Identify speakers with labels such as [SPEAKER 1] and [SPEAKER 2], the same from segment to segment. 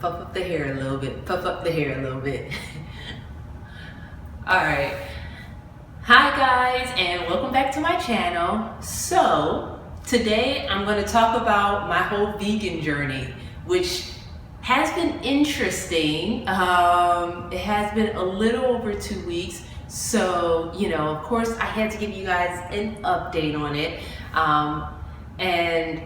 [SPEAKER 1] puff up the hair a little bit, puff up the hair a little bit. All right. Hi guys, and welcome back to my channel. So today I'm going to talk about my whole vegan journey, which has been interesting. It has been a little over 2 weeks. So, of course I had to give you guys an update on it. And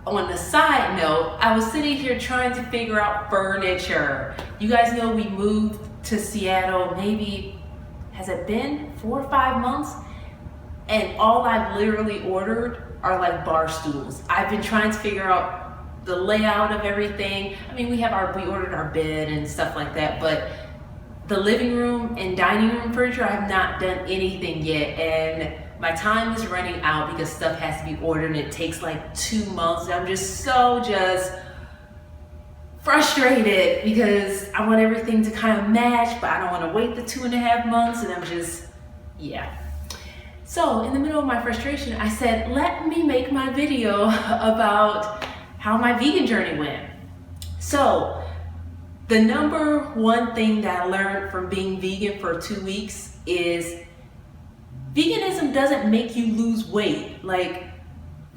[SPEAKER 1] on the side note, I was sitting here trying to figure out furniture. You guys know we moved to Seattle, maybe, has it been 4 or 5 months? And all I've literally ordered are like bar stools. I've been trying to figure out the layout of everything. I mean, we ordered our bed and stuff like that, but the living room and dining room furniture, I have not done anything yet. And my time is running out because stuff has to be ordered and it takes like 2 months. I'm just frustrated because I want everything to kind of match, but I don't want to wait the 2.5 months, and I'm just, yeah. So in the middle of my frustration, I said, let me make my video about how my vegan journey went. So the number one thing that I learned from being vegan for 2 weeks is veganism doesn't make you lose weight. Like,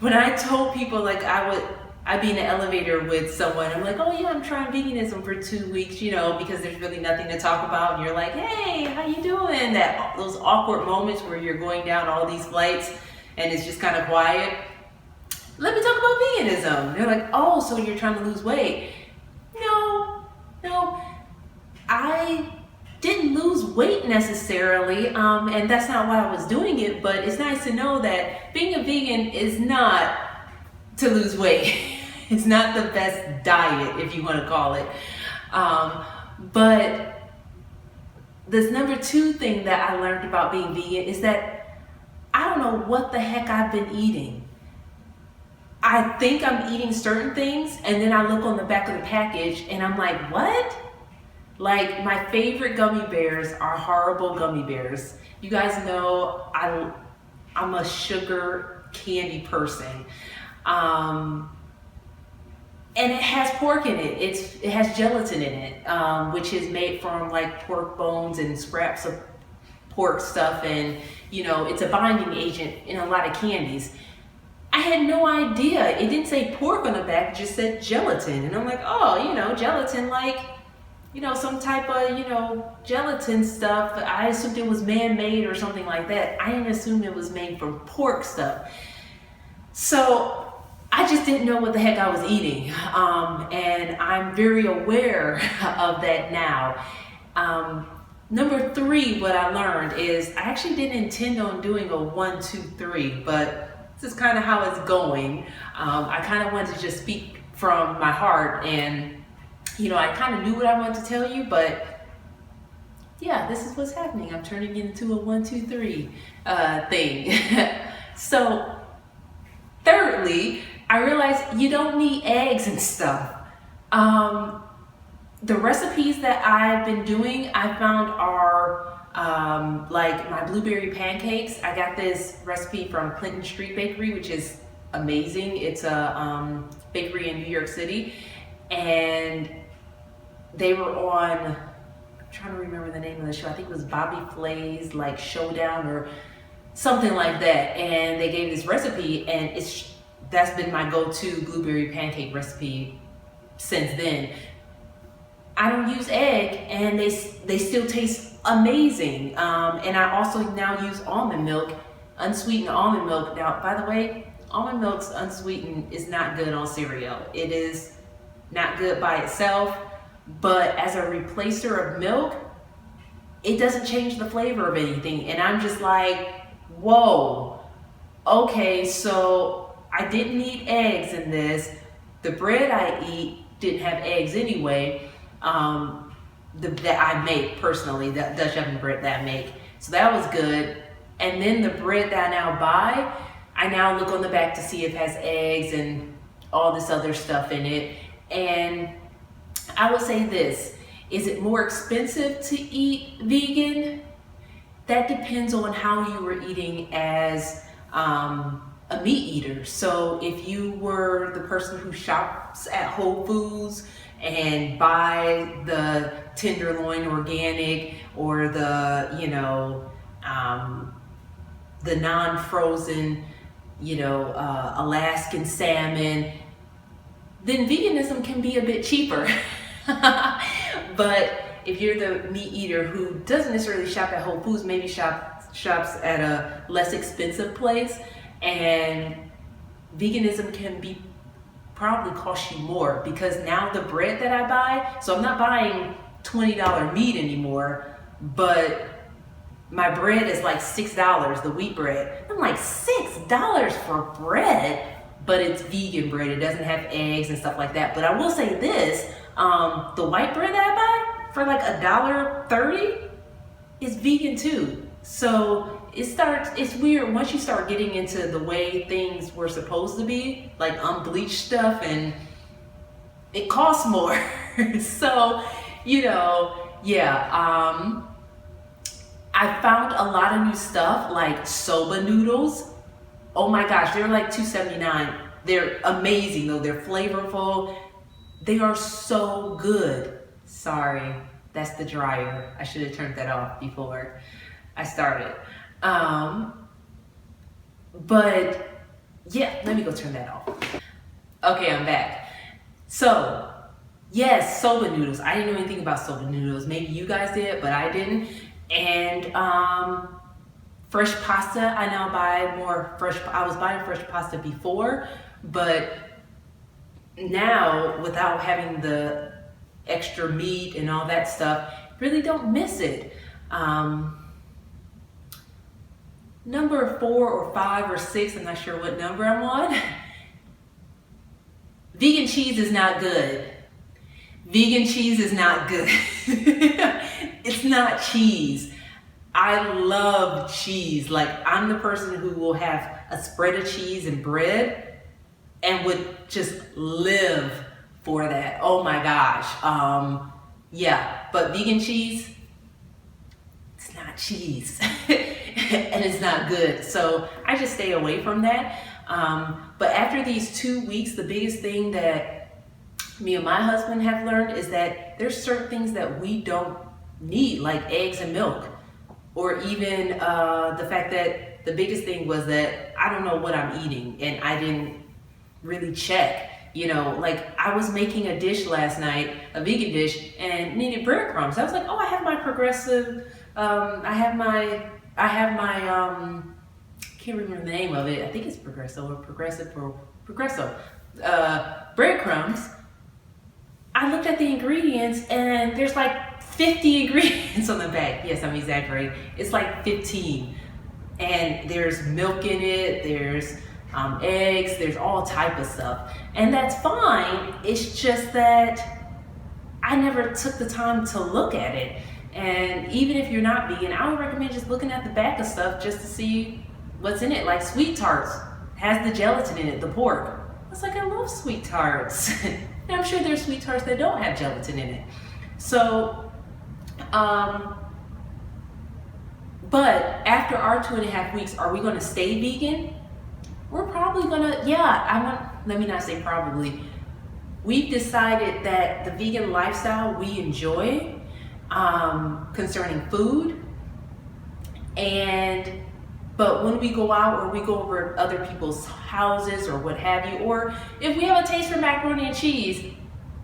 [SPEAKER 1] when I told people, like, I'd be in an elevator with someone, I'm like, oh yeah, I'm trying veganism for 2 weeks, because there's really nothing to talk about, and you're like, hey, how you doing? Those awkward moments where you're going down all these flights and it's just kind of quiet. Let me talk about veganism. They're like, oh, so you're trying to lose weight? No, I didn't lose weight necessarily, and that's not why I was doing it, but it's nice to know that being a vegan is not to lose weight. It's not the best diet, if you want to call it. But this number 2 thing that I learned about being vegan is that I don't know what the heck I've been eating. I think I'm eating certain things, and then I look on the back of the package and I'm like, what? Like, my favorite gummy bears are horrible gummy bears. You guys know I'm a sugar candy person. And it has pork in it. It has gelatin in it, which is made from like pork bones and scraps of pork stuff, and it's a binding agent in a lot of candies. I had no idea. It didn't say pork on the back, it just said gelatin. And I'm like, oh, gelatin, like, some type of, gelatin stuff. I assumed it was man-made or something like that. I didn't assume it was made from pork stuff. So I just didn't know what the heck I was eating. And I'm very aware of that now. Number 3, what I learned is I actually didn't intend on doing a 1, 2, 3, but this is kind of how it's going. I kind of wanted to just speak from my heart, and I kind of knew what I wanted to tell you, but yeah, this is what's happening. I'm turning into a 1, 2, 3 thing. So thirdly, I realized you don't need eggs and stuff. The recipes that I've been doing, I found are like my blueberry pancakes. I got this recipe from Clinton Street Bakery, which is amazing. It's a bakery in New York City, and they were on, I'm trying to remember the name of the show. I think it was Bobby Flay's like Showdown or something like that. And they gave this recipe, and that's been my go-to blueberry pancake recipe since then. I don't use egg, and they still taste amazing. And I also now use almond milk, unsweetened almond milk. Now, by the way, almond milk's unsweetened is not good on cereal. It is not good by itself, but as a replacer of milk, it doesn't change the flavor of anything. And I'm just like, whoa, okay, so I didn't need eggs in this. The bread I eat didn't have eggs anyway, that I make personally, that Dutch oven bread that I make. So that was good. And then the bread that I now buy, I now look on the back to see if it has eggs and all this other stuff in it. And I would say this, is it more expensive to eat vegan? That depends on how you were eating as a meat eater. So if you were the person who shops at Whole Foods and buy the tenderloin organic or the, you know, the non-frozen, you know, Alaskan salmon, then veganism can be a bit cheaper. But if you're the meat eater who doesn't necessarily shop at Whole Foods, maybe shops at a less expensive place, and veganism can be probably cost you more, because now the bread that I buy, so I'm not buying $20 meat anymore, but my bread is like $6, the wheat bread. I'm like, $6 for bread? But it's vegan bread, it doesn't have eggs and stuff like that. But I will say this, the white bread that I buy for like $1.30 is vegan too. So it's weird once you start getting into the way things were supposed to be, like unbleached stuff, and it costs more. So, you know, yeah, I found a lot of new stuff like soba noodles. Oh my gosh, they're like $2.79. They're amazing though, they're flavorful. They are so good. Sorry, that's the dryer. I should have turned that off before I started. But yeah, let me go turn that off. Okay, I'm back. So, yes, soba noodles. I didn't know anything about soba noodles. Maybe you guys did, but I didn't. And fresh pasta, I now buy more fresh. I was buying fresh pasta before, but now without having the extra meat and all that stuff, really don't miss it. Number 4 or 5 or 6, I'm not sure what number I'm on. Vegan cheese is not good. Vegan cheese is not good. It's not cheese. I love cheese. Like, I'm the person who will have a spread of cheese and bread and would just live for that. Oh my gosh. Yeah, but vegan cheese, it's not cheese. And it's not good. So I just stay away from that. But after these 2 weeks, the biggest thing that me and my husband have learned is that there's certain things that we don't need, like eggs and milk. Or even the fact that the biggest thing was that I don't know what I'm eating and I didn't really check. You know, like I was making a dish last night, a vegan dish, and needed breadcrumbs. I was like, oh, I have my progressive, I have my can't remember the name of it. I think it's Progresso or Progresso breadcrumbs. I looked at the ingredients and there's like 50 ingredients on the bag. Yes, I'm exaggerating. It's like 15. And there's milk in it, there's eggs, there's all type of stuff. And that's fine. It's just that I never took the time to look at it. And even if you're not vegan, I would recommend just looking at the back of stuff just to see what's in it. Like sweet tarts has the gelatin in it, the pork. It's like, I love sweet tarts. And I'm sure there's sweet tarts that don't have gelatin in it. So, but after our 2.5 weeks, are we gonna stay vegan? We're probably gonna, let me not say probably. We've decided that the vegan lifestyle we enjoy, concerning food, but when we go out or we go over other people's houses or what have you, or if we have a taste for macaroni and cheese,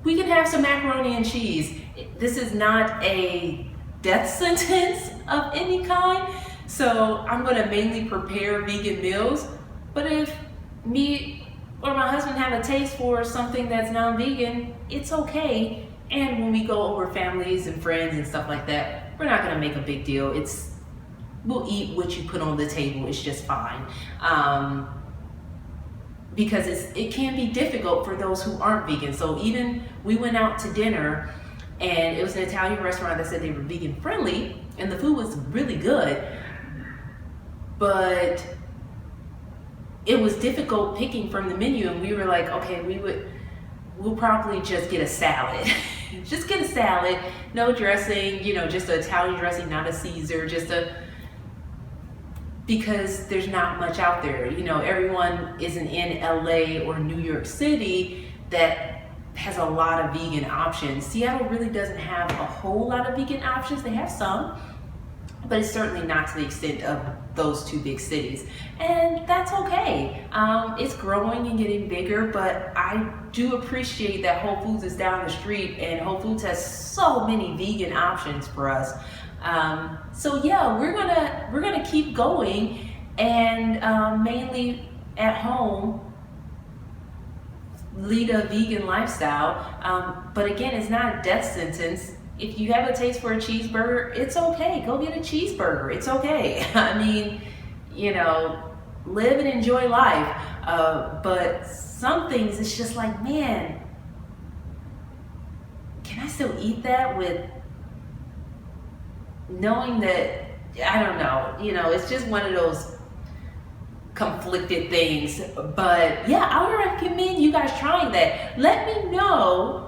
[SPEAKER 1] we can have some macaroni and cheese. This is not a death sentence of any kind, so I'm gonna mainly prepare vegan meals. But if me or my husband have a taste for something that's non-vegan, it's okay. And when we go over families and friends and stuff like that, we're not gonna make a big deal. We'll eat what you put on the table, it's just fine. Because it can be difficult for those who aren't vegan. So even we went out to dinner and it was an Italian restaurant that said they were vegan friendly and the food was really good, but it was difficult picking from the menu, and we were like, okay, we'll probably just get a salad. Just get a salad, no dressing, just an Italian dressing, not a Caesar, because there's not much out there. Everyone isn't in LA or New York City that has a lot of vegan options. Seattle really doesn't have a whole lot of vegan options. They have some, but it's certainly not to the extent of those two big cities. And that's okay. It's growing and getting bigger, but I do appreciate that Whole Foods is down the street, and Whole Foods has so many vegan options for us. So yeah, we're gonna keep going, and mainly at home lead a vegan lifestyle. But again, it's not a death sentence. If you have a taste for a cheeseburger, it's okay. Go get a cheeseburger. It's okay. I mean, you know, live and enjoy life. But some things, it's just like, man, can I still eat that with knowing that, I don't know, you know, it's just one of those conflicted things. But yeah, I would recommend you guys trying that. Let me know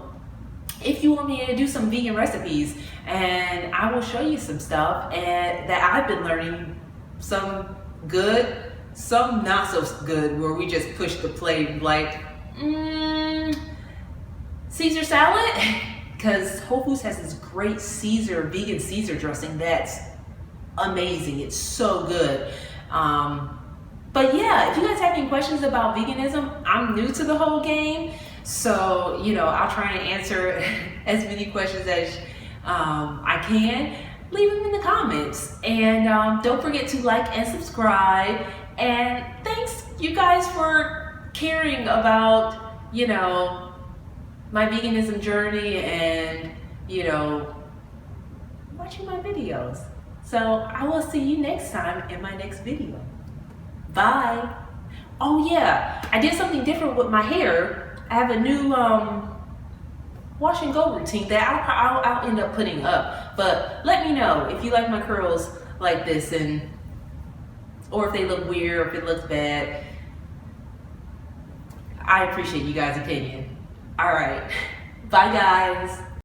[SPEAKER 1] if you want me to do some vegan recipes, and I will show you some stuff and that I've been learning, some good, some not so good, where we just push the plate, like Caesar salad, because Whole Foods has this great vegan Caesar dressing that's amazing. It's so good. But yeah, if you guys have any questions about veganism, I'm new to the whole game. So, you know, I'll try and answer as many questions as I can. Leave them in the comments. And don't forget to like and subscribe. And thanks, you guys, for caring about, you know, my veganism journey and, you know, watching my videos. So I will see you next time in my next video. Bye. Oh yeah, I did something different with my hair. I have a new wash and go routine that I'll end up putting up. But let me know if you like my curls like this, or if they look weird, or if it looks bad. I appreciate you guys' opinion. All right, bye guys.